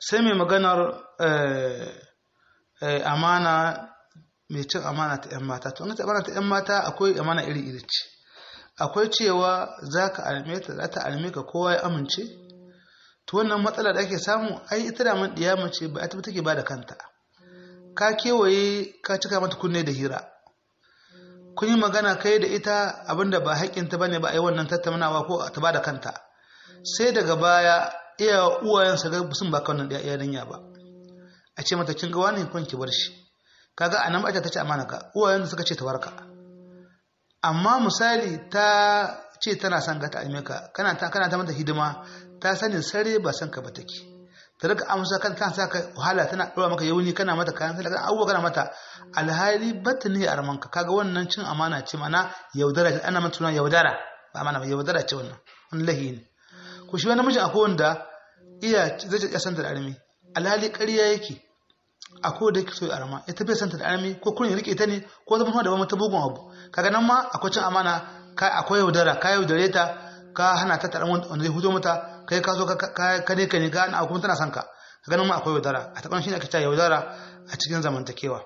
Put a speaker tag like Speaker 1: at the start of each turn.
Speaker 1: sai mai maganar amana, mai cin amana ta 'yan mata. To amana ta 'yan mata akwai amana iri-iri ce. Akwai cewa za ka alme ta, za ta alme ka, kowa ya amince. To wannan matsala da ake samu, ai ita da man ɗiya mace ba ita take ba da kanta. Ka kewaye ka cika mata kunne da hira. Kun yi magana kai da ita abinda ba haƙƙinta bane ba a yi wannan tattaunawa ko ta ba da kanta. Sai daga baya iya uwayensa ga sun ba wannan yarinya ba. A ce mata kin ga wani kun ki bar shi. Kaga anan ba ta ce amana ka. Uwayen suka ce ta warka. Amma misali ta ce tana son ga ta alme ka, kana ta mata hidima, ta sani sare ba san ka ba take. Ta rika amsa kan sa ka wahala, tana dora maka yauni, kana mata kayan sallah, kana abubuwa, kana mata alhali batta ne a ramanka. Kaga wannan cin amana ce, mana yaudara. Ana mata tuna yaudara, ba amana ba, yaudara ce wannan. Wannan lahi ne. Ku shi wani namiji akwai wanda iya zai ce santa da armi, alhali ƙarya yake. Akwai da yake so ya arma, ita bai santa da armi, ko kun rike ta ne, ko zama da ba mata bugun abu. Kaga nan ma akwai cin amana, akwai yaudara, ka yaudare ta, ka hana ta taron wanda zai hudo mata, kai ka zo ka ne ka ne ga na kuma tana son ka. Kaga nan ma akwai yaudara. A takwan shi ne ake cewa yaudara a cikin zamantakewa.